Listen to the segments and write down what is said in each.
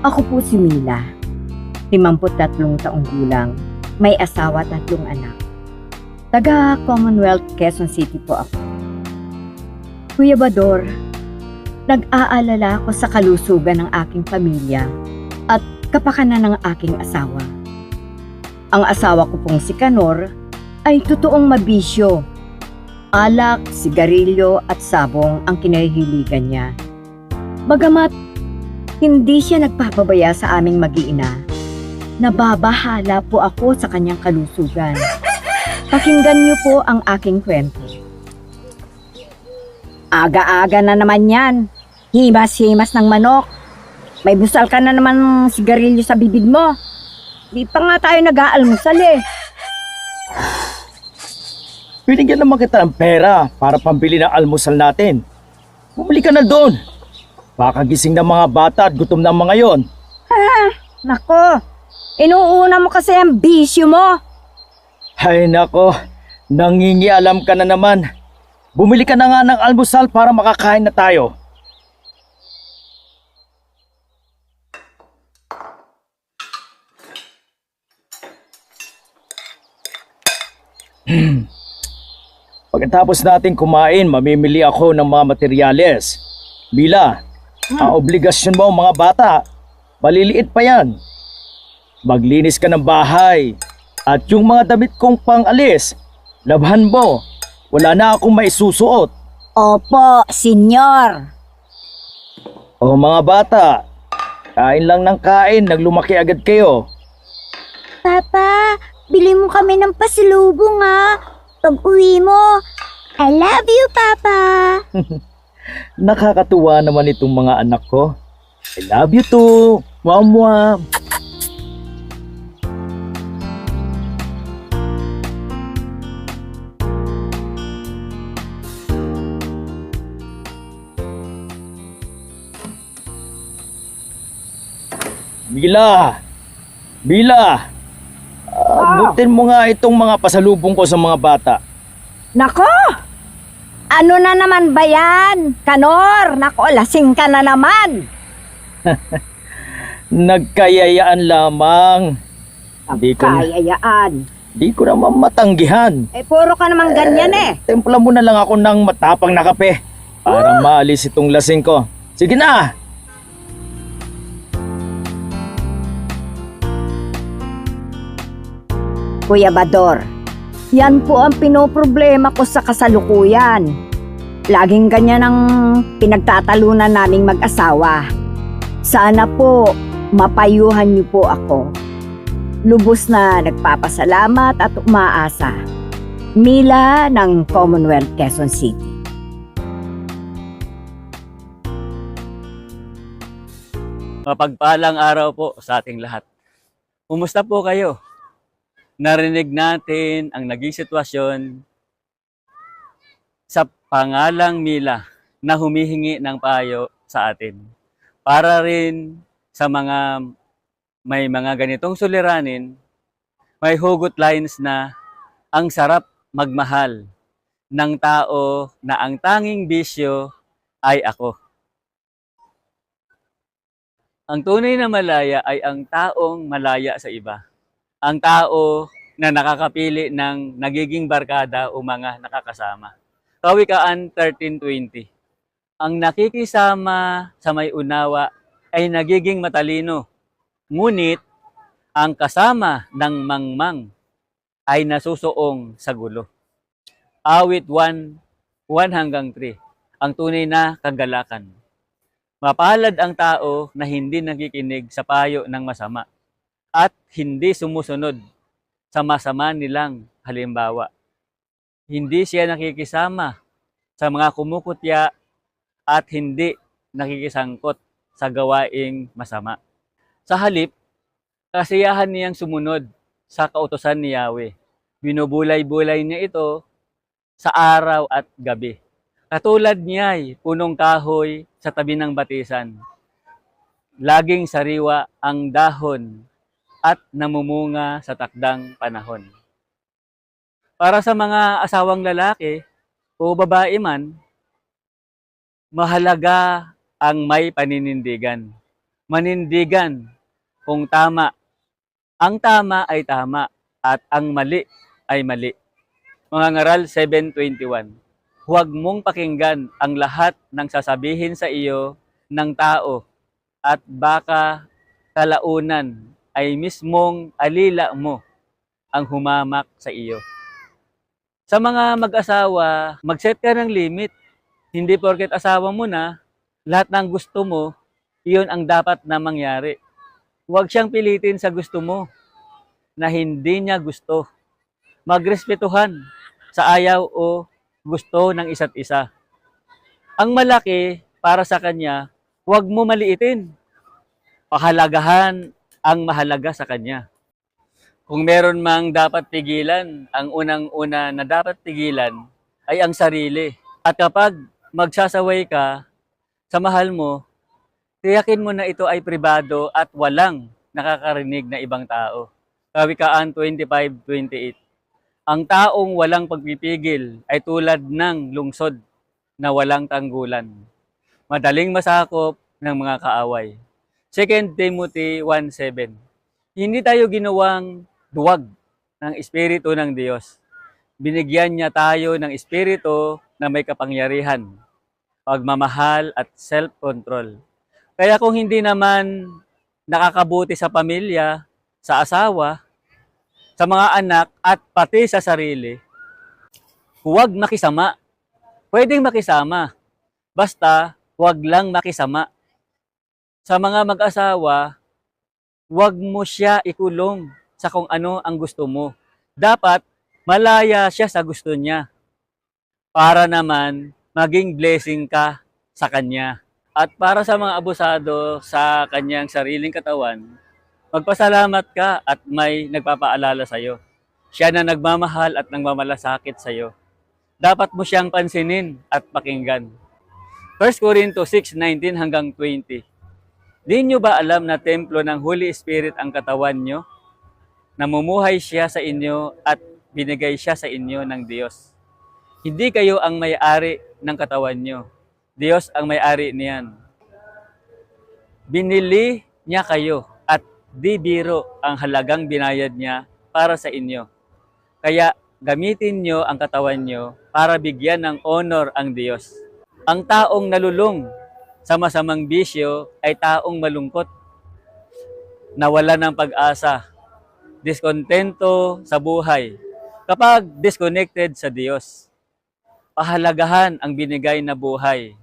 Ako po si Mila, 53 taong gulang, may asawa at 3 anak. Taga Commonwealth, Quezon City po ako. Kuya Bador, nag-aalala ako sa kalusugan ng aking pamilya at kapakanan ng aking asawa. Ang asawa ko pong si Kanor ay totoong mabisyo. Alak, sigarilyo at sabong ang kinahihiligan niya. Bagamat hindi siya nagpapabaya sa aming mag-iina, nababahala po ako sa kanyang kalusugan. Pakinggan niyo po ang aking kwento. Aga-aga na naman yan. Himas-himas ng manok. May busal ka na naman sigarilyo sa bibig mo. Di pa nga tayo nag-aalmusal eh. Binigyan naman kita ng pera para pambili ng almusal natin. Bumili ka na doon. Baka gising ng mga bata at gutom ng mga yon. Nako, inuuna mo kasi ang bisyo mo. Ay nako, nangingialam ka na naman. Bumili ka na nga ng almusal para makakain na tayo. Pagkatapos natin kumain, mamimili ako ng mga materyales. Mila, ang obligasyon mo mga bata, maliliit pa yan. Maglinis ka ng bahay at yung mga damit kong pang-alis, labhan mo. Wala na akong maisusuot. Opo, senyor. O mga bata, kain lang ng kain, naglumaki agad kayo. Papa, bili mo kami ng pasalubong pag-uwi mo. I love you, Papa. Nakakatuwa naman itong mga anak ko. I love you too. Mwah-mwah. Mila! Mila! Abutin mo nga itong mga pasalubong ko sa mga bata. Nako! Ano na naman ba yan? Kanor! Nako, lasing ka na naman! Nagkayayaan lamang. Kayayaan. Di ko naman matanggihan. Eh, puro ka naman ganyan eh. Templa mo na lang ako ng matapang na kape para maalis itong lasing ko. Sige na! Kuya Bador, yan po ang pinoproblema ko sa kasalukuyan. Laging ganyan ang pinagtatalunan naming mag-asawa. Sana po mapayuhan niyo po ako. Lubos na nagpapasalamat at umaasa. Mila ng Commonwealth, Quezon City. Mapagpalang araw po sa ating lahat. Kumusta po kayo? Narinig natin ang naging sitwasyon sa pangalang Mila na humihingi ng payo sa atin. Para rin sa mga may mga ganitong suliranin, may hugot lines na ang sarap magmahal ng tao na ang tanging bisyo ay ako. Ang tunay na malaya ay ang taong malaya sa iba. Ang tao na nakakapili ng nagiging barkada o mga nakakasama. Kawikaan 13:20. Ang nakikisama sa may unawa ay nagiging matalino. Ngunit ang kasama ng mangmang ay nasusuong sa gulo. Awit 1:1-3. Ang tunay na kagalakan. Mapalad ang tao na hindi nakikinig sa payo ng masama at hindi sumusunod sa masama nilang halimbawa. Hindi siya nakikisama sa mga kumukutya at hindi nakikisangkot sa gawaing masama. Sa halip, kasiyahan niyang sumunod sa kautusan ni Yahweh. Binubulay-bulay niya ito sa araw at gabi. Katulad niya'y punong kahoy sa tabi ng batisan. Laging sariwa ang dahon at namumunga sa takdang panahon. Para sa mga asawang lalaki o babae man, mahalaga ang may paninindigan. manindigan kung tama. Ang tama ay tama at ang mali ay mali. Mga ngaral 7:21. Huwag mong pakinggan ang lahat ng sasabihin sa iyo ng tao at baka kalaunan ay mismong alila mo ang humamak sa iyo. Sa mga mag-asawa, mag-set ka ng limit. Hindi porket asawa mo na, lahat ng gusto mo, iyon ang dapat na mangyari. Huwag siyang pilitin sa gusto mo na hindi niya gusto. Magrespetuhan sa ayaw o gusto ng isa't isa. Ang malaki para sa kanya, huwag mo maliitin. Pahalagahan ang mahalaga sa kanya. Kung meron mang dapat pigilan, ang unang-una na dapat pigilan ay ang sarili. At kapag magsasaway ka sa mahal mo, tiyakin mo na ito ay pribado at walang nakakarinig na ibang tao. Kawikaan 25:28. Ang taong walang pagpipigil ay tulad ng lungsod na walang tanggulan. Madaling masakop ng mga kaaway. 2 Timothy 1:7. Hindi tayo ginawang duwag ng Espiritu ng Diyos. Binigyan niya tayo ng Espiritu na may kapangyarihan, pagmamahal at self-control. Kaya kung hindi naman nakakabuti sa pamilya, sa asawa, sa mga anak at pati sa sarili, huwag makisama. Pwedeng makisama, basta huwag lang makisama. Sa mga mag-asawa, huwag mo siya ikulong sa kung ano ang gusto mo. Dapat malaya siya sa gusto niya para naman maging blessing ka sa kanya. At para sa mga abusado sa kanyang sariling katawan, magpasalamat ka at may nagpapaalala sa iyo. Siya na nagmamahal at nagmamalasakit sa iyo. Dapat mo siyang pansinin at pakinggan. 1 Corintios 6:19 hanggang 20. Di nyo ba alam na templo ng Holy Spirit ang katawan nyo? Namumuhay siya sa inyo at binigay siya sa inyo ng Diyos. Hindi kayo ang may-ari ng katawan nyo. Diyos ang may-ari niyan. Binili niya kayo at di biro ang halagang binayad niya para sa inyo. Kaya gamitin nyo ang katawan nyo para bigyan ng honor ang Diyos. Ang taong nalulung sa masamang bisyo ay taong malungkot, nawala ng pag-asa, diskontento sa buhay kapag disconnected sa Diyos. Pahalagahan ang binigay na buhay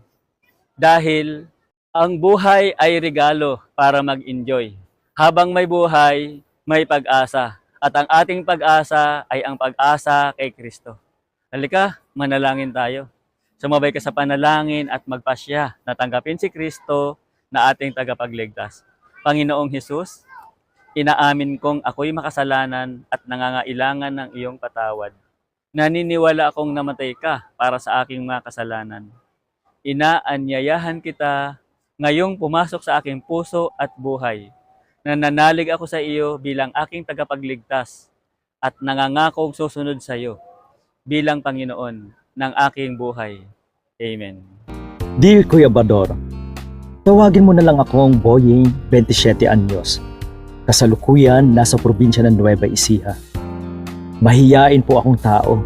dahil ang buhay ay regalo para mag-enjoy. Habang may buhay, may pag-asa. At ang ating pag-asa ay ang pag-asa kay Kristo. Halika, manalangin tayo. Sumabay ka sa panalangin at magpasya na tanggapin si Kristo na ating tagapagligtas. Panginoong Hesus, inaamin kong ako'y makasalanan at nangangailangan ng iyong patawad. Naniniwala akong namatay ka para sa aking mga kasalanan. Inaanyayahan kita ngayong pumasok sa aking puso at buhay. Nananalig ako sa iyo bilang aking tagapagligtas at nangangakong susunod sa iyo bilang Panginoon ng aking buhay. Amen. Dear Kuya Bador, tawagin mo na lang akong Boying 27 anyos. Kasalukuyan nasa probinsya ng Nueva Ecija. Mahiyain po akong tao,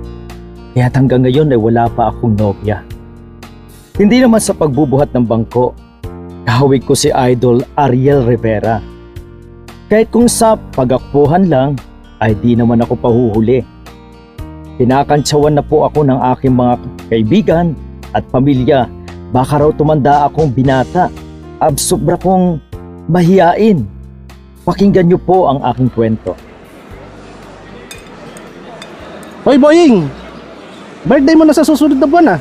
kaya hanggang ngayon ay wala pa akong nobya. Hindi naman sa pagbubuhat ng bangko, kahawig ko si Idol Ariel Rivera. Kahit kung sa pagakpuhan lang, ay di naman ako pahuhuli. Kinakantsawan na po ako ng aking mga kaibigan at pamilya. Baka raw tumanda akong binata. Sobra kong mahiyain. Pakinggan niyo po ang aking kwento. Hoy Boying! Birthday mo na sa susunod na buwan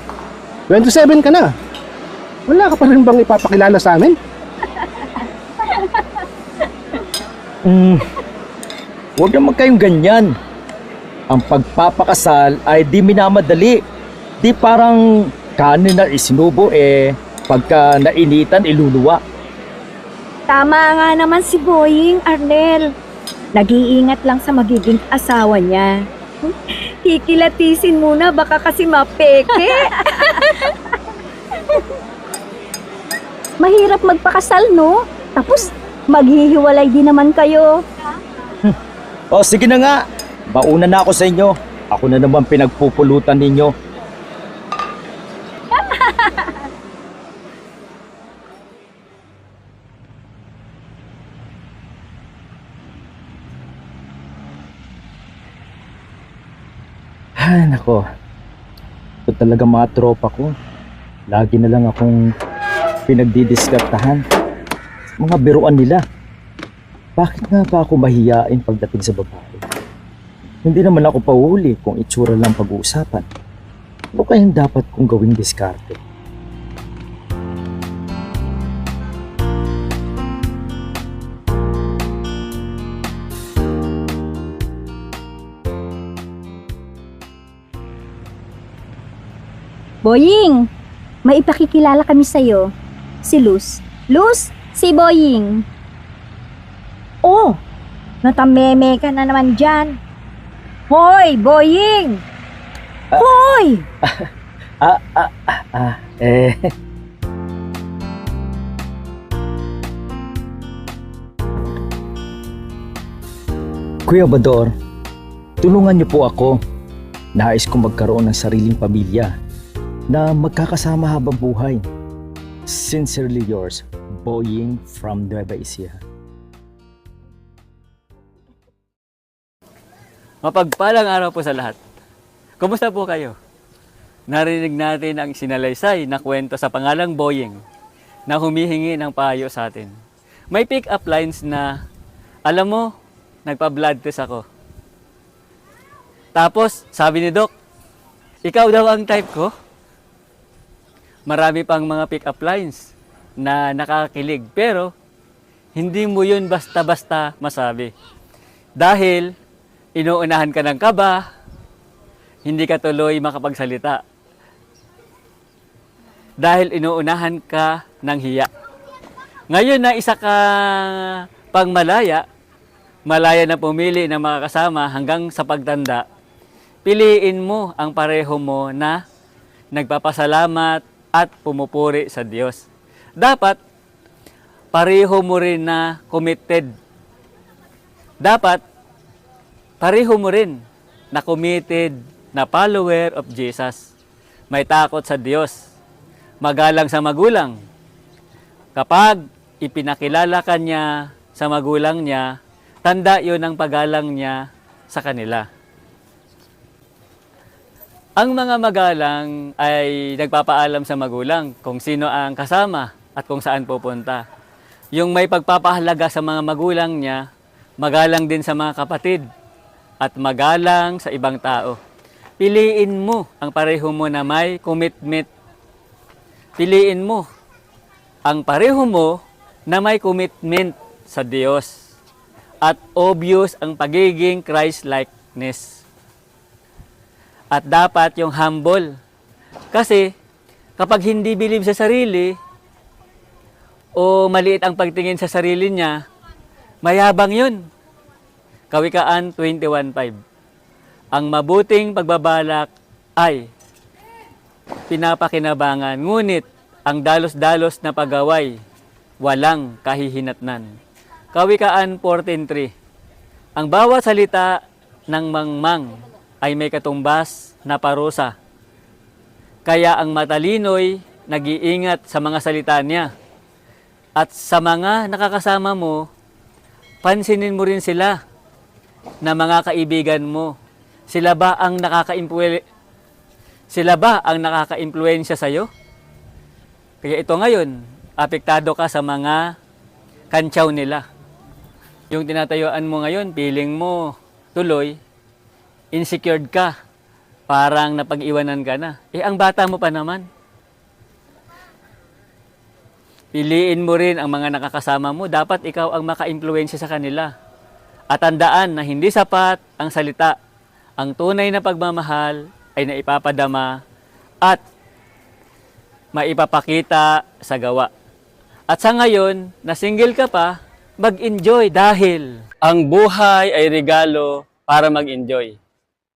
27 ka na. Wala ka pa rin bang ipapakilala sa amin? Huwag naman kayong ganyan. Ang pagpapakasal ay di minamadali. Di parang kanin na isinubo pagka nainitan iluluwa. Tama nga naman si Boying, Arnel. Nag-iingat lang sa magiging asawa niya. Kikilatisin muna, baka kasi mapeke. Mahirap magpakasal, no? Tapos, maghihiwalay din naman kayo. O sige na nga, bauna na ako sa inyo. Ako na naman pinagpupulutan ninyo. Ay, nako. Ito talaga mga tropa ko. Lagi na lang akong pinagdidiskartahan. Mga biruan nila. Bakit nga ba ako mahiyain pagdating sa babae? Hindi naman ako pauhuli kung itsura lang pag-uusapan. Ano kayang dapat kong gawing diskarte? Boying, may ipakikilala kami sa'yo. Si Luz. Luz, si Boying. Oh, natameme ka na naman dyan. Hoy, Boying! Hoy! Eh... Kuya Bador, tulungan niyo po ako. Nais kong magkaroon ng sariling pamilya na magkakasama habang buhay. Sincerely yours, Boying from Nueva Ecija. Mapagpalang araw po sa lahat. Kumusta po kayo? Narinig natin ang sinalaysay na kwento sa pangalang Boying na humihingi ng payo sa atin. May pick-up lines na, alam mo, nagpa-blood test ako. Tapos, sabi ni Doc, ikaw daw ang type ko. Marami pang mga pick-up lines na nakakilig, pero hindi mo yun basta-basta masabi. Dahil, inuunahan ka ng kaba, hindi ka tuloy makapagsalita. Dahil inuunahan ka ng hiya. Ngayon na isa ka pang malaya na pumili ng mga kasama hanggang sa pagtanda, piliin mo ang pareho mo na nagpapasalamat at pumupuri sa Diyos. Dapat, pareho mo rin na committed. Dapat, pareho mo rin na committed na follower of Jesus. May takot sa Diyos. Magalang sa magulang. Kapag ipinakilala ka niya sa magulang niya, tanda yun ang paggalang niya sa kanila. Ang mga magalang ay nagpapaalam sa magulang kung sino ang kasama at kung saan pupunta. Yung may pagpapahalaga sa mga magulang niya, magalang din sa mga kapatid at magalang sa ibang tao. Piliin mo ang pareho mo na may commitment. Piliin mo ang pareho mo na may commitment sa Diyos. At obvious ang pagiging Christ-likeness. At dapat yung humble. Kasi kapag hindi believe sa sarili o maliit ang pagtingin sa sarili niya, mayabang yun. Kawikaan 21:5. Ang mabuting pagbabalak ay pinapakinabangan, ngunit ang dalos-dalos na pagaway walang kahihinatnan. Kawikaan 14:3. Ang bawat salita ng mangmang ay may katumbas na parusa. Kaya ang matalino'y nag-iingat sa mga salita niya. At sa mga nakakasama mo, pansinin mo rin sila na mga kaibigan mo. Sila ba ang nakaka-impluwensya sa'yo? Kaya ito ngayon, apektado ka sa mga kantsaw nila. Yung tinatayuan mo ngayon, feeling mo tuloy, insecured ka, parang napag-iwanan ka na. Ang bata mo pa naman. Piliin mo rin ang mga nakakasama mo. Dapat ikaw ang maka-impluwensya sa kanila. At tandaan na hindi sapat ang salita. Ang tunay na pagmamahal ay naipapadama at maipapakita sa gawa. At sa ngayon, na single ka pa, mag-enjoy dahil ang buhay ay regalo para mag-enjoy.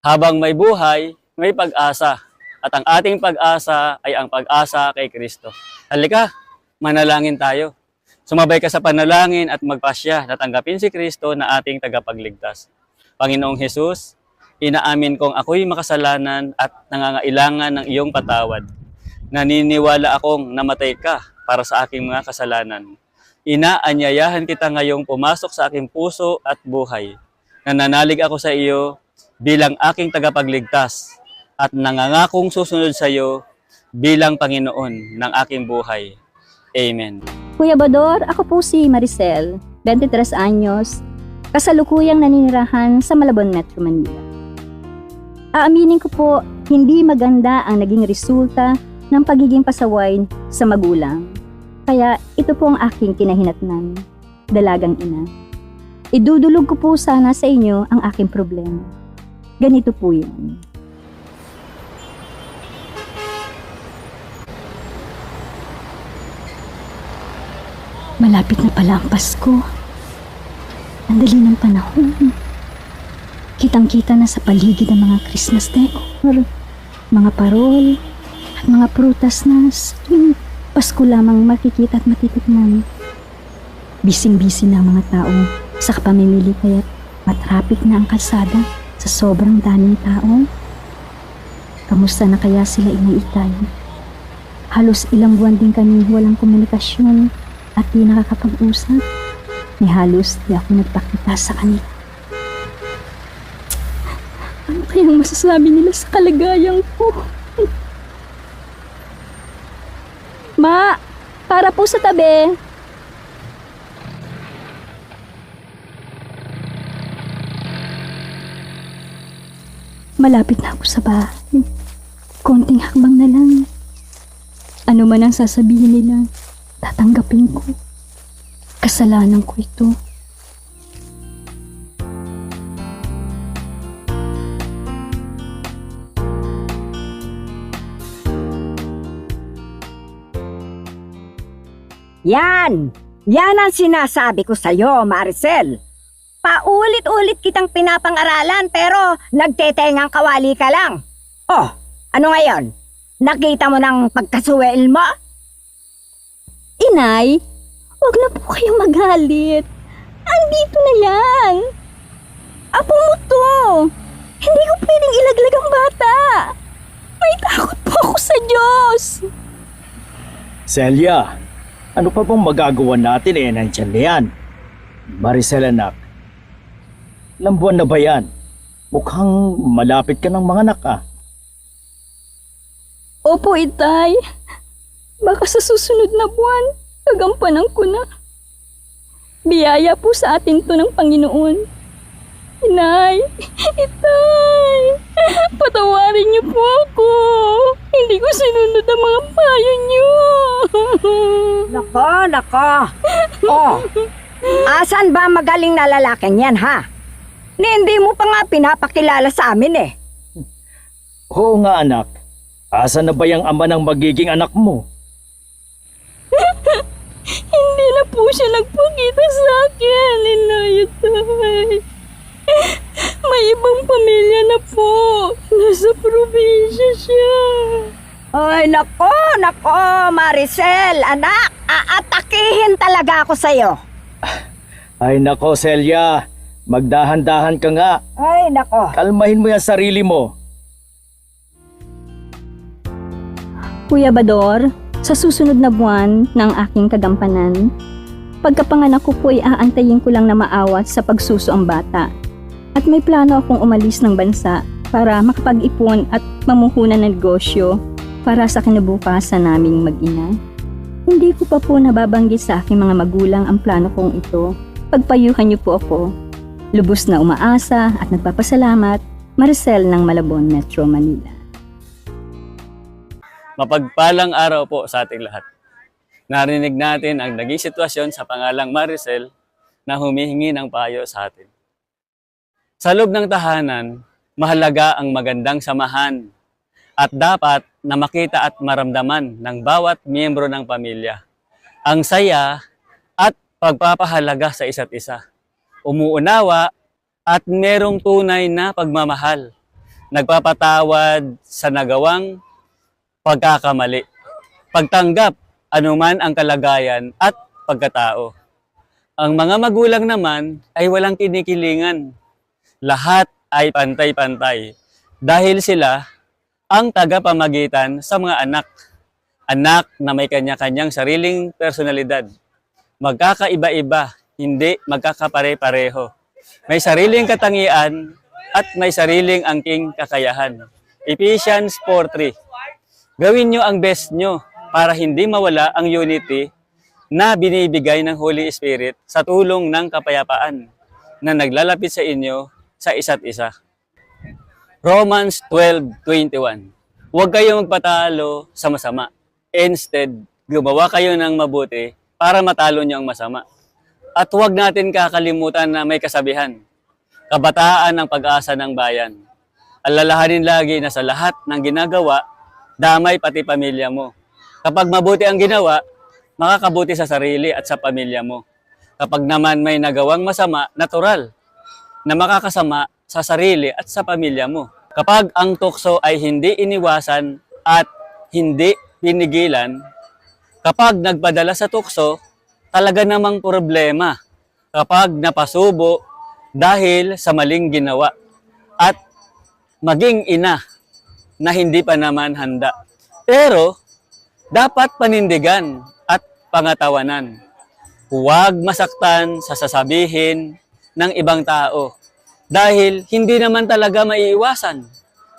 Habang may buhay, may pag-asa. At ang ating pag-asa ay ang pag-asa kay Kristo. Halika, manalangin tayo. Sumabay ka sa panalangin at magpasya na tanggapin si Kristo na ating tagapagligtas. Panginoong Hesus, inaamin kong ako'y makasalanan at nangangailangan ng iyong patawad. Naniniwala akong namatay ka para sa aking mga kasalanan. Inaanyayahan kita ngayong pumasok sa aking puso at buhay. Nananalig ako sa iyo bilang aking tagapagligtas at nangangakong susunod sa iyo bilang Panginoon ng aking buhay. Amen. Kuya Bador, ako po si Maricel, 23 anyos, kasalukuyang naninirahan sa Malabon, Metro Manila. Aaminin ko po, hindi maganda ang naging resulta ng pagiging pasaway sa magulang. Kaya ito po ang aking kinahinatnan, dalagang ina. Idudulog ko po sana sa inyo ang aking problema. Ganito po yun. Malapit na pala ang Pasko. Ang dali ng panahon. Kitang-kita na sa paligid ang mga Christmas decor, mga parol, at mga prutas na yung Pasko lamang makikita at matitikman. Bising-bisi na ang mga tao sa kapamimili kaya't matrapik na ang kalsada sa sobrang daming tao. Kamusta na kaya sila Inay Itay? Halos ilang buwan din kami walang komunikasyon at di nakakapag-usap. Ni halos di ako nagpakita sa kanila. Ano kayang masasabi nila sa kalagayan ko? Ma, para po sa tabi. Malapit na ako sa bahay. Konting hakbang na lang. Ano man ang sasabihin nila, tatanggapin ko. Kasalanan ko ito. Yan! Yan ang sinasabi ko sa'yo, Maricel. Paulit-ulit kitang pinapang-aralan pero nagtetengang kawali ka lang. Oh, ano ngayon? Nakita mo ng pagkasuwel mo? Inay, huwag na po kayong magalit. Andito na yan. Apo mo to. Hindi ko pwedeng ilaglag ang bata. May takot po ako sa Diyos. Celia, ano pa bang magagawa natin nandiyan na yan? Maricel anak, ilang buwan na ba yan? Mukhang malapit ka ng mga anak Opo, Itay. Baka sa susunod na buwan, gagampanan ko na. Biyaya po sa atin to ng Panginoon. Inay, Itay, patawarin niyo po ako. Hindi ko sinunod ang mga payo niyo. Nako. Oh, asan ba magaling na lalaking yan, ha? Hindi mo pa nga pinapakilala sa amin eh. Oo nga anak, asan na ba yung ama ng magiging anak mo? Hindi na po siya nagpakita sa akin, Inay, Itay. May ibang pamilya na po. Nasa probinsya siya. Ay, nako, Maricel, anak, aatakihin talaga ako sa'yo. Ay nako Celia, magdahan-dahan ka nga. Ay, nako. Kalmahin mo yung sarili mo. Kuya Bador, sa susunod na buwan ng aking kagampanan, pagkapanganak ko po ay aantayin ko lang na maawat sa pagsuso ang bata. At may plano akong umalis ng bansa para makapag-ipon at mamuhunan ng negosyo para sa kinabukasan naming mag-ina. Hindi ko pa po nababanggit sa aking mga magulang ang plano kong ito. Pagpayuhan niyo po ako. Lubos na umaasa at nagpapasalamat, Maricel ng Malabon, Metro Manila. Mapagpalang araw po sa ating lahat. Narinig natin ang naging sitwasyon sa pangalang Maricel na humihingi ng payo sa atin. Sa loob ng tahanan, mahalaga ang magandang samahan at dapat na makita at maramdaman ng bawat miyembro ng pamilya ang saya at pagpapahalaga sa isa't isa. Umuunawa at merong tunay na pagmamahal. Nagpapatawad sa nagawang pagkakamali. Pagtanggap anuman ang kalagayan at pagkatao. Ang mga magulang naman ay walang kinikilingan. Lahat ay pantay-pantay dahil sila ang tagapamagitan sa mga anak. Anak na may kanya-kanyang sariling personalidad. Magkakaiba-iba, hindi magkakapare-pareho. May sariling katangian at may sariling angking kakayahan. Ephesians 4:3. Gawin nyo ang best nyo para hindi mawala ang unity na binibigay ng Holy Spirit sa tulong ng kapayapaan na naglalapit sa inyo sa isa't isa. Romans 12:21. Huwag kayong magpatalo sa masama. Instead, gumawa kayo ng mabuti para matalo nyo ang masama. At huwag natin kakalimutan na may kasabihan. Kabataan ang pag-asa ng bayan. Alalahanin lagi na sa lahat ng ginagawa, damay pati pamilya mo. Kapag mabuti ang ginawa, makakabuti sa sarili at sa pamilya mo. Kapag naman may nagawang masama, natural na makakasama sa sarili at sa pamilya mo. Kapag ang tukso ay hindi iniwasan at hindi pinigilan, kapag nagpadala sa tukso, talaga namang problema. Kapag napasubo dahil sa maling ginawa at maging ina na hindi pa naman handa. Pero dapat panindigan at pangatawanan. Huwag masaktan sa sasabihin ng ibang tao dahil hindi naman talaga maiiwasan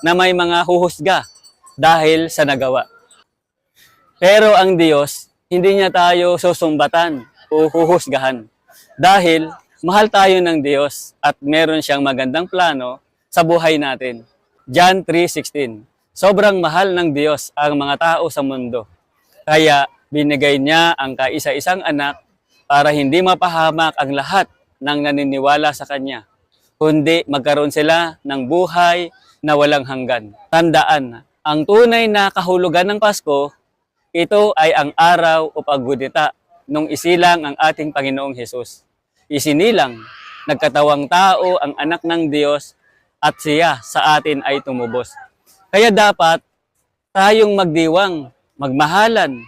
na may mga huhusga dahil sa nagawa. Pero ang Diyos, hindi niya tayo susumbatan o huhusgahan dahil mahal tayo ng Diyos at meron siyang magandang plano sa buhay natin. John 3:16. Sobrang mahal ng Diyos ang mga tao sa mundo. Kaya binigay niya ang kaisa-isang anak para hindi mapahamak ang lahat ng naniniwala sa Kanya, kundi magkaroon sila ng buhay na walang hanggan. Tandaan, ang tunay na kahulugan ng Pasko, ito ay ang araw o paggunita nung isilang ang ating Panginoong Hesus. Isinilang, nagkatawang tao ang anak ng Diyos at siya sa atin ay tumubos. Kaya dapat tayong magdiwang, magmahalan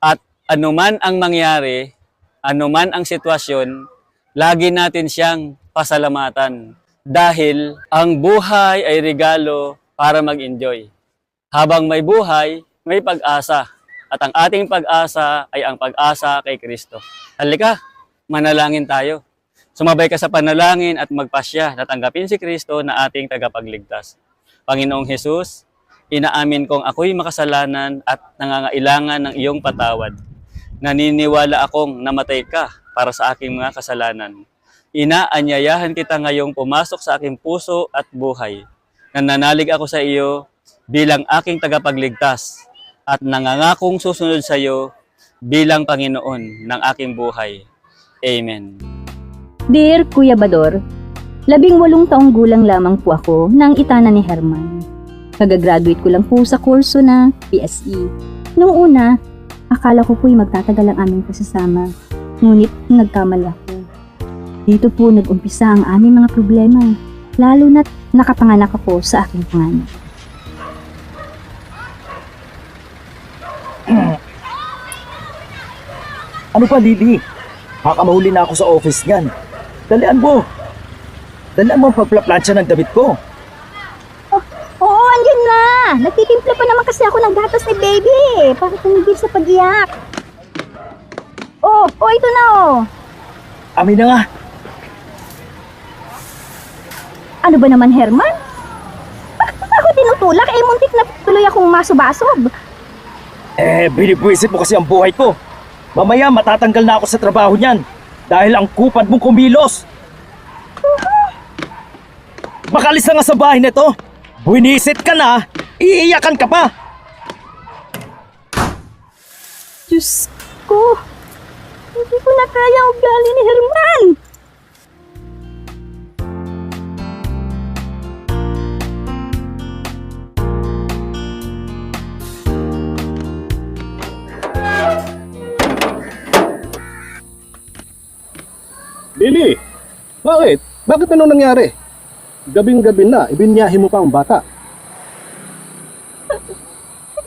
at anuman ang mangyari, anuman ang sitwasyon, lagi natin siyang pasalamatan dahil ang buhay ay regalo para mag-enjoy. Habang may buhay, may pag-asa. At ang ating pag-asa ay ang pag-asa kay Kristo. Halika, manalangin tayo. Sumabay ka sa panalangin at magpasya na tanggapin si Kristo na ating tagapagligtas. Panginoong Hesus, inaamin kong ako'y makasalanan at nangangailangan ng iyong patawad. Naniniwala akong namatay ka para sa aking mga kasalanan. Inaanyayahan kita ngayong pumasok sa aking puso at buhay. Nananalig ako sa iyo bilang aking tagapagligtas at nangangakong susunod sa iyo bilang Panginoon ng aking buhay. Amen. Dear Kuya Bador, 18 taong gulang lamang po ako nang itana ni Herman. Kagagraduate ko lang po sa kurso na PSE. Noong una, akala ko po'y magtatagal ang aming kasasama. Ngunit nagkamali ako. Dito po nag-umpisa ang aming mga problema, lalo na't nakapanganak ako sa aking panganay. Ano pa, Lily? Baka mahuli na ako sa office niyan. Dalian mo. Dalian mo ang pagplaplansya ng damit ko. Oo, andyan na. Nagtitimpla pa naman kasi ako ng gatas ni baby para tumigil sa pag-iyak. Oh, ito na oh. Amin na nga. Ano ba naman, Herman? Bakit mo ako tinutulak? Muntik na tuloy akong masobasob. Binibwisit mo kasi ang buhay ko. Mamaya matatanggal na ako sa trabaho niyan dahil ang kupad mong kumilos. Makalis na nga sa bahay nito. Buinisit ka na, iiyakan ka pa. Diyos ko. Hindi ko na kaya ang ugali ni Herman. Lily, bakit? Bakit anong nangyari? Gabing-gabi na, ibinyahe mo pa ang bata.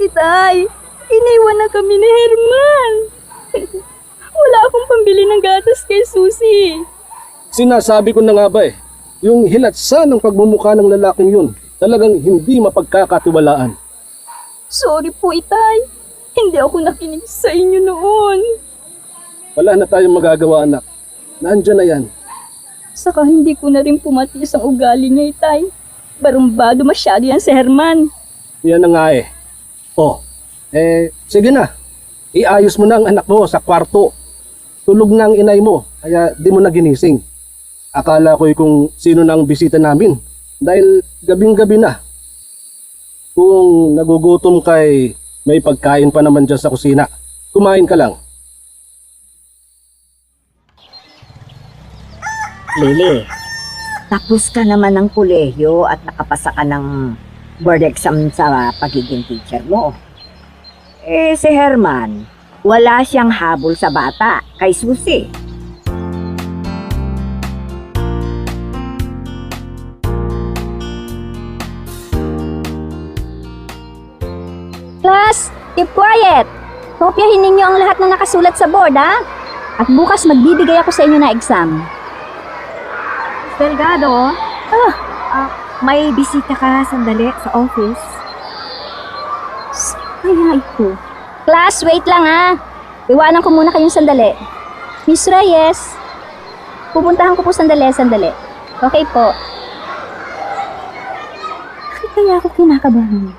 Itay, iniwan na kami ni Herman. Wala akong pambili ng gatas kay Susie. Sinasabi ko na nga ba eh, yung hilatsa ng pagmumukha ng lalaking yun, talagang hindi mapagkakatiwalaan. Sorry po, Itay. Hindi ako nakinig sa inyo noon. Wala na tayong magagawa, anak. Nandiyan na yan. Saka hindi ko na rin pumatiis ang ugali niya, Itay. Barumbado masyado yan si Herman. Yan na nga eh. Sige na. Iayos mo na ang anak mo sa kwarto. Tulog na ang inay mo, kaya di mo na ginising. Akala ko'y kung sino na ang bisita namin. Dahil gabing-gabi na. Kung nagugutom kay may pagkain pa naman dyan sa kusina, kumain ka lang. Lily, tapos ka naman ng kolehiyo at nakapasa ka ng board exam sa pagiging teacher mo. Si Herman, wala siyang habol sa bata, kay Susie. Class, keep quiet. Kopyahin ninyo ang lahat na nakasulat sa board, ha? At bukas magbibigay ako sa inyo na exam. Delgado, may bisita ka sandali sa office. Kaya ito. Class, wait lang, ha? Iwanan ko muna kayong sandali. Miss Reyes, pupuntahan ko po sandali. Okay po. Bakit kaya ako kinakabahan?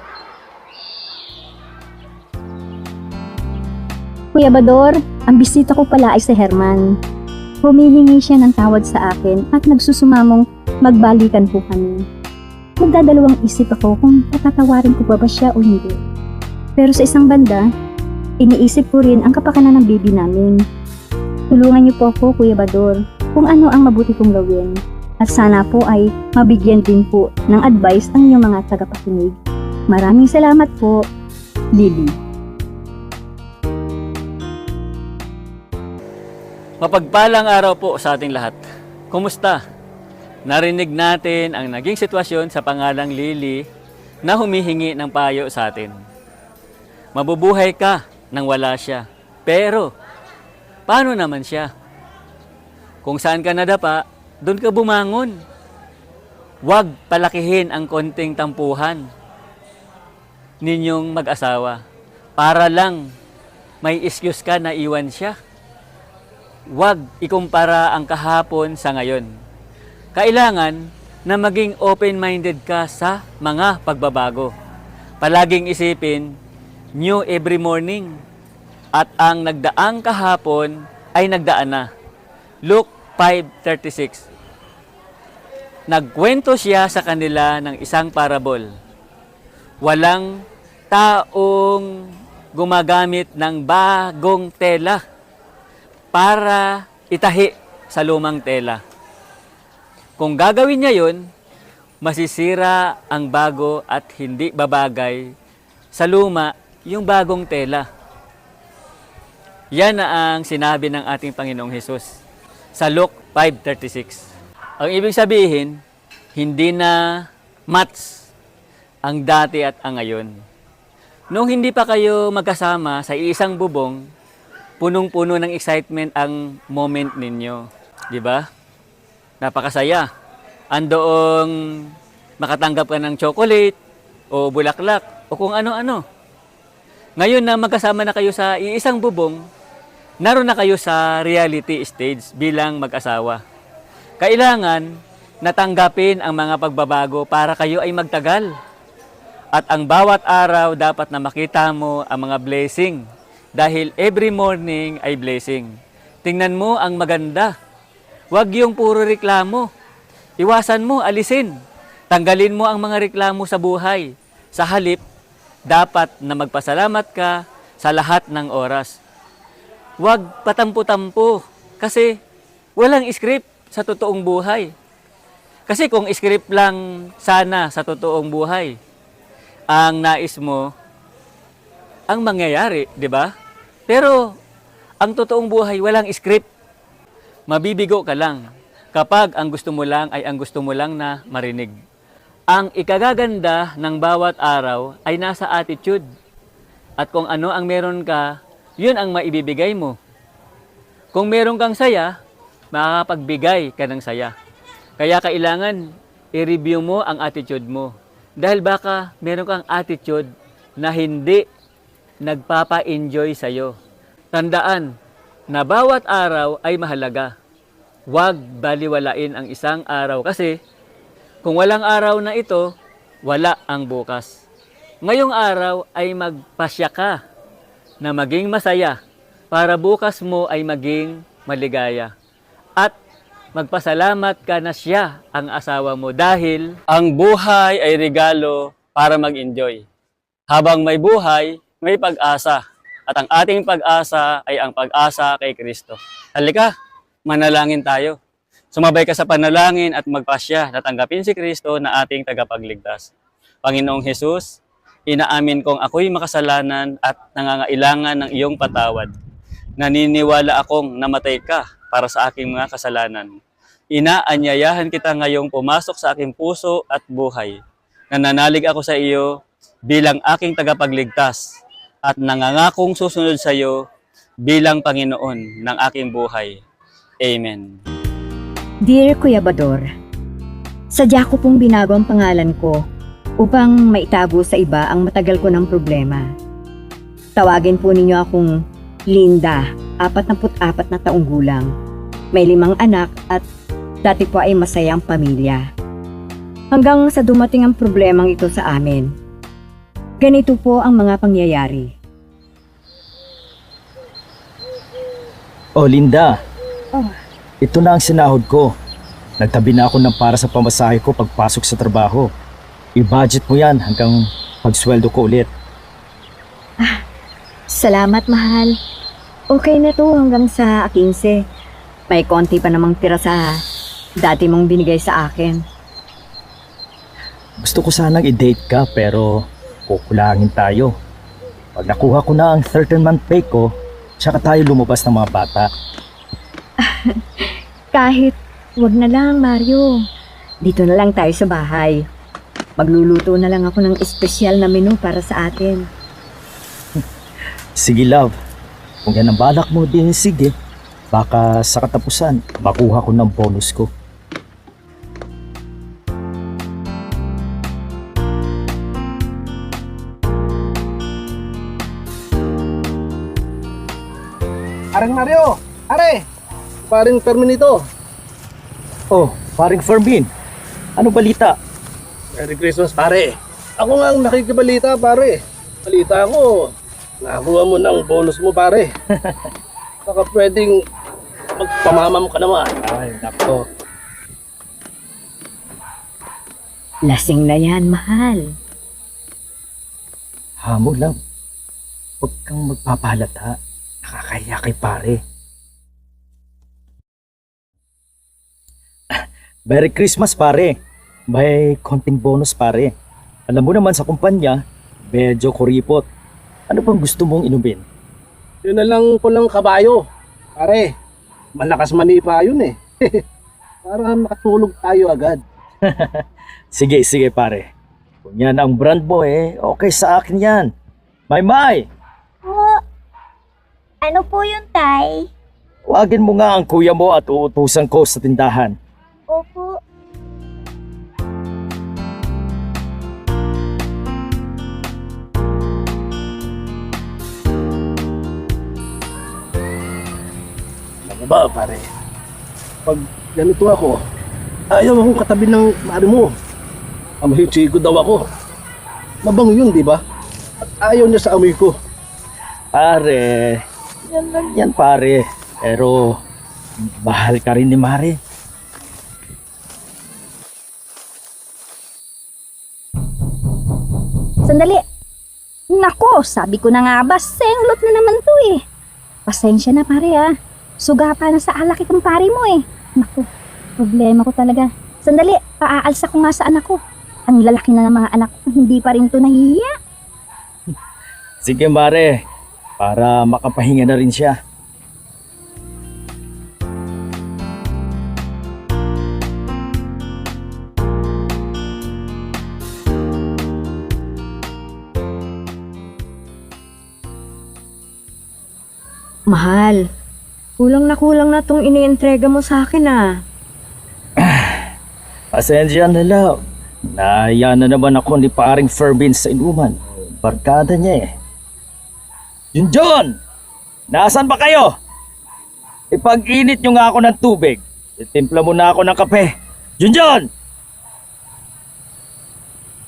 Kuya Bador, ang bisita ko pala ay si Herman. Humihingi siya ng tawad sa akin at nagsusumamong magbalikan po kami. Magdadalawang isip ako kung patatawarin ko ba siya o hindi. Pero sa isang banda, iniisip ko rin ang kapakanan ng baby namin. Tulungan niyo po ako, Kuya Bador, kung ano ang mabuti kong gawin. At sana po ay mabigyan din po ng advice ang inyong mga tagapakinig. Maraming salamat po, Lily. Mapagpalang araw po sa ating lahat. Kumusta? Narinig natin ang naging sitwasyon sa pangalang Lily na humihingi ng payo sa atin. Mabubuhay ka nang wala siya. Pero, paano naman siya? Kung saan ka nadapa, doon ka bumangon. Huwag palakihin ang konting tampuhan ninyong mag-asawa para lang may excuse ka na iwan siya. Huwag ikumpara ang kahapon sa ngayon. Kailangan na maging open-minded ka sa mga pagbabago. Palaging isipin, new every morning. At ang nagdaang kahapon ay nagdaan na. Luke 5:36. Nagkwento siya sa kanila ng isang parabol. Walang taong gumagamit ng bagong tela para itahi sa lumang tela. Kung gagawin niya yun, masisira ang bago at hindi babagay sa luma yung bagong tela. Yan na ang sinabi ng ating Panginoong Hesus sa Luke 5:36. Ang ibig sabihin, hindi na match ang dati at ang ngayon. Nung hindi pa kayo magkasama sa isang bubong, punong-puno ng excitement ang moment ninyo. Di ba? Napakasaya. Andoong makatanggap ka ng chocolate o bulaklak o kung ano-ano. Ngayon na magkasama na kayo sa iisang bubong, naroon na kayo sa reality stage bilang mag-asawa. Kailangan natanggapin ang mga pagbabago para kayo ay magtagal. At ang bawat araw dapat na makita mo ang mga blessing. Dahil every morning ay blessing. Tingnan mo ang maganda. Huwag yung puro reklamo. Iwasan mo, alisin. Tanggalin mo ang mga reklamo sa buhay. Sa halip, dapat na magpasalamat ka sa lahat ng oras. Huwag patampo-tampo kasi walang script sa totoong buhay. Kasi kung script lang sana sa totoong buhay, ang nais mo, ang mangyayari, di ba? Pero, ang totoong buhay, walang script. Mabibigo ka lang kapag ang gusto mo lang ay ang gusto mo lang na marinig. Ang ikagaganda ng bawat araw ay nasa attitude. At kung ano ang meron ka, yun ang maibibigay mo. Kung meron kang saya, makakapagbigay ka ng saya. Kaya kailangan i-review mo ang attitude mo. Dahil baka meron kang attitude na hindi nagpapa-enjoy sa'yo. Tandaan na bawat araw ay mahalaga. Huwag baliwalain ang isang araw kasi kung walang araw na ito, wala ang bukas. Ngayong araw ay magpasya ka na maging masaya para bukas mo ay maging maligaya. At magpasalamat ka na siya ang asawa mo dahil ang buhay ay regalo para mag-enjoy. Habang may buhay, may pag-asa. At ang ating pag-asa ay ang pag-asa kay Kristo. Halika, manalangin tayo. Sumabay ka sa panalangin at magpasya na tanggapin si Kristo na ating tagapagligtas. Panginoong Hesus, inaamin kong ako'y makasalanan at nangangailangan ng iyong patawad. Naniniwala akong namatay ka para sa aking mga kasalanan. Inaanyayahan kita ngayong pumasok sa aking puso at buhay. Nananalig ako sa iyo bilang aking tagapagligtas at nangangakong susunod sa iyo bilang Panginoon ng aking buhay. Amen. Dear Kuya Bador, sadya ko pong binago ang pangalan ko upang maitago sa iba ang matagal ko ng problema. Tawagin po ninyo akong Linda, 44 na taong gulang. May 5 anak at dati po ay masayang pamilya. Hanggang sa dumating ang problemang ito sa amin. Ganito po ang mga pangyayari. Oh, Linda. Oh. Ito na ang sinahod ko. Nagtabi na ako ng para sa pamasahe ko pagpasok sa trabaho. I-budget mo yan hanggang pagsweldo ko ulit. Salamat, mahal. Okay na to hanggang sa 15. May konti pa namang tira sa dati mong binigay sa akin. Gusto ko sanang i-date ka pero kukulangin tayo. Pag nakuha ko na ang 13-month pay ko, tsaka tayo lumabas ng mga bata. Kahit wag na lang, Mario. Dito na lang tayo sa bahay. Magluluto na lang ako ng espesyal na menu para sa atin. Sige, love. Kung yan ang balak mo, din sige. Baka sa katapusan, makuha ko ng bonus ko. Parang Mario! Are! Paring Ferminito! Oh, paring Fermin. Ano balita? Merry Christmas, pare! Ako nga ang nakikibalita, pare. Balita ko, nakakuha mo ng bonus mo, pare. Baka pwedeng magpamamam ka naman. Ay, nako. Lasing na yan, mahal. Hamo lang. Huwag kang magpapalata. Nakakahiya kay pare. Merry Christmas, pare. May konting bonus, pare. Alam mo naman sa kumpanya, medyo kuripot. Ano bang gusto mong inumin? Yun na lang pulang kabayo. Pare, malakas manipa yun eh. Para makatulog tayo agad. Sige, sige, pare. Kung yan ang brand mo okay sa akin yan. May! Ano po yun, Tay? Wagin mo nga ang kuya mo at uutusan ko sa tindahan. Opo. Ano ba, pare? Pag ganito ako, ayaw akong katabi ng mari mo. Amoy chico daw ako. Mabango yun, di ba? At ayaw niya sa amoy ko. Pare, yan lang yan, pare. Pero, mahal ka rin ni Mari. Sandali. Nako, sabi ko na nga ba, senglot na naman to eh. Pasensya na pare ah. Suga pa na sa alaki kong pare mo eh. Nako, problema ko talaga. Sandali, paaalsa ko nga sa anak ko. Ang lalaki na ng mga anak ko, hindi pa rin to nahihiya. Sige, Mare. Para makapahinga na rin siya. Mahal, Kulang na tong inientrega mo sa akin Pasensya na love. Naya na naman ako ni paring Fermin sa inuman. Barkada niya eh. Junjun! Nasaan ba kayo? Ipag-init nyo nga ako ng tubig. Itimpla mo na ako ng kape. Junjun!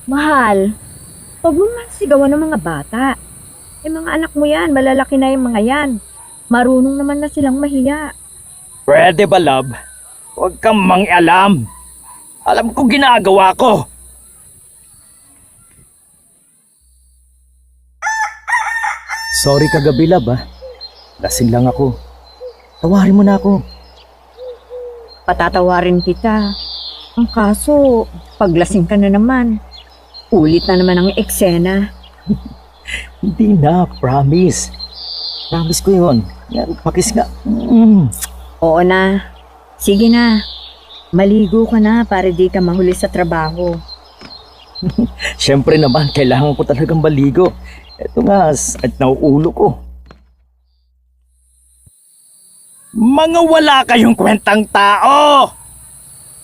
Mahal, huwag mo man sigawan ng mga bata. Mga anak mo yan, malalaki na yung mga yan. Marunong naman na silang mahiya. Pwede ba love? Huwag kang mangialam. Alam ko ginagawa ko. Sorry kagabi love Lasing lang ako. Tawarin mo na ako. Patatawarin kita. Ang kaso, paglasing ka na naman. Ulit na naman ang eksena. Hindi na, promise. Promise ko yun. Yan, pakis nga. Oo na. Sige na. Maligo ka na para di ka mahuli sa trabaho. Siyempre naman, kailangan ko talagang maligo. Ito nga, at nauulo ko. Mga wala kayong kwentang tao!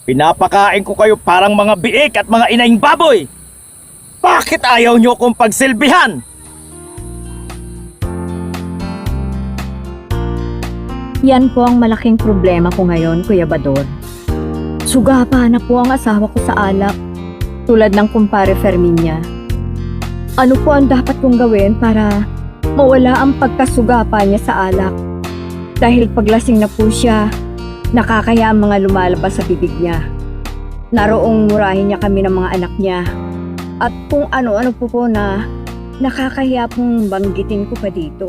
Pinapakain ko kayo parang mga biik at mga inaing baboy! Bakit ayaw nyo kong pagsilbihan? Yan po ang malaking problema ko ngayon, Kuya Bador. Sugapa na po ang asawa ko sa alak, tulad ng kumpare Fermin niya. Ano po ang dapat kong gawin para mawala ang pagkasugapa niya sa alak? Dahil paglasing na po siya, nakakaya ang mga lumalabas sa bibig niya. Naroong murahin niya kami ng mga anak niya. At kung ano-ano po na nakakahiya pong banggitin ko pa dito.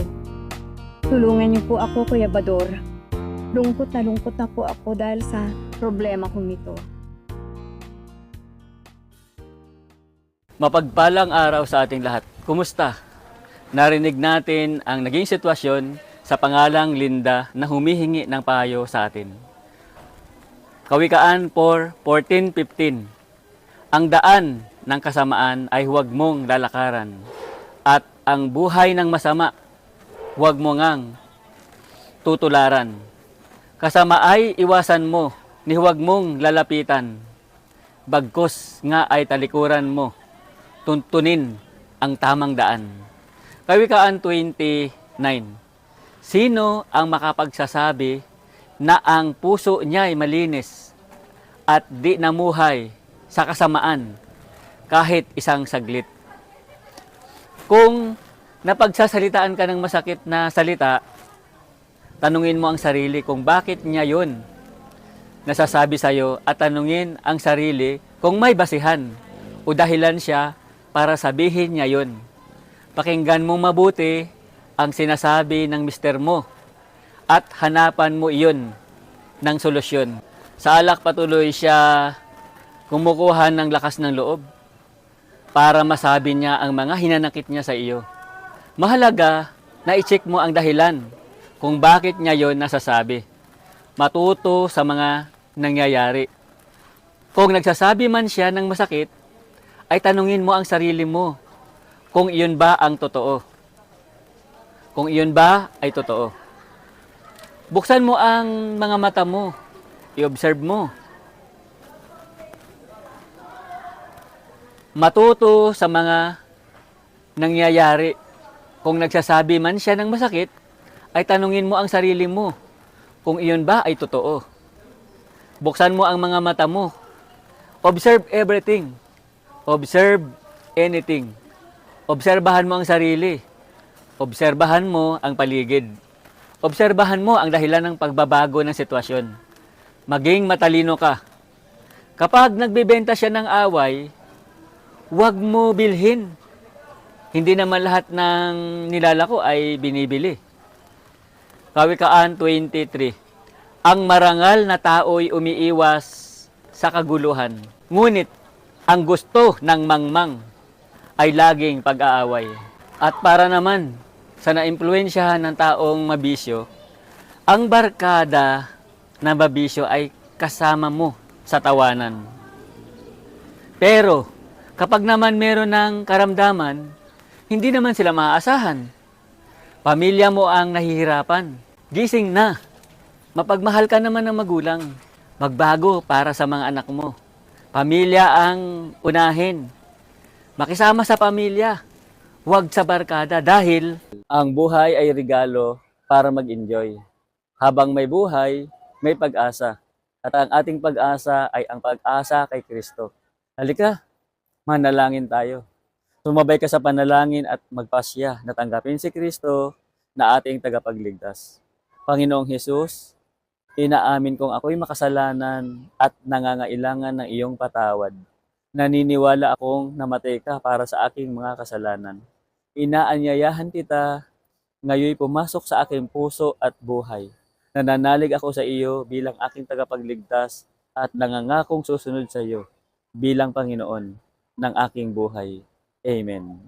Tulungan niyo po ako, Kuya Bador. Lungkot na po ako dahil sa problema kong ito. Mapagpalang araw sa ating lahat. Kumusta? Narinig natin ang naging sitwasyon sa pangalang Linda na humihingi ng payo sa atin. Kawikaan 4:14-15. Ang daan ng kasamaan ay huwag mong lalakaran. At ang buhay ng masama, huwag mo ngang tutularan. Kasama ay iwasan mo, ni huwag mong lalapitan. Bagkos nga ay talikuran mo, tuntunin ang tamang daan. Kawikaan 29. Sino ang makapagsasabi na ang puso niya ay malinis at di namuhay sa kasamaan kahit isang saglit? Kung napagsasalitaan ka ng masakit na salita, tanungin mo ang sarili kung bakit niya yun nasasabi sa'yo at tanungin ang sarili kung may basihan o dahilan siya para sabihin niya yun. Pakinggan mong mabuti ang sinasabi ng mister mo at hanapan mo iyon ng solusyon. Sa alak patuloy siya kumukuha ng lakas ng loob para masabi niya ang mga hinanakit niya sa iyo. Mahalaga na i-check mo ang dahilan kung bakit niya yon nasasabi. Matuto sa mga nangyayari. Kung nagsasabi man siya ng masakit, ay tanungin mo ang sarili mo kung iyon ba ang totoo. Kung iyon ba ay totoo. Buksan mo ang mga mata mo. I-observe mo. Matuto sa mga nangyayari. Kung nagsasabi man siya ng masakit, ay tanungin mo ang sarili mo kung iyon ba ay totoo. Buksan mo ang mga mata mo. Observe everything. Observe anything. Obserbahan mo ang sarili. Obserbahan mo ang paligid. Obserbahan mo ang dahilan ng pagbabago ng sitwasyon. Maging matalino ka. Kapag nagbebenta siya ng away, huwag mo bilhin. Hindi naman lahat ng nilalako ay binibili. Kawikaan 23. Ang marangal na tao'y umiiwas sa kaguluhan. Ngunit ang gusto ng mangmang ay laging pag-aaway. At para naman sa naimpluwensyahan ng taong mabisyo, ang barkada na mabisyo ay kasama mo sa tawanan. Pero kapag naman meron ng karamdaman, hindi naman sila maaasahan. Pamilya mo ang nahihirapan. Gising na. Mapagmahal ka naman ng magulang. Magbago para sa mga anak mo. Pamilya ang unahin. Makisama sa pamilya. Huwag sa barkada dahil ang buhay ay regalo para mag-enjoy. Habang may buhay, may pag-asa. At ang ating pag-asa ay ang pag-asa kay Kristo. Halika, manalangin tayo. Sumabay ka sa panalangin at magpasya na tanggapin si Kristo na ating tagapagligtas. Panginoong Hesus, inaamin kong ako'y makasalanan at nangangailangan ng iyong patawad. Naniniwala akong namatay ka para sa aking mga kasalanan. Inaanyayahan kita, ngayoy pumasok sa aking puso at buhay. Nananalig ako sa iyo bilang aking tagapagligtas at nangangakong susunod sa iyo bilang Panginoon ng aking buhay. Amen.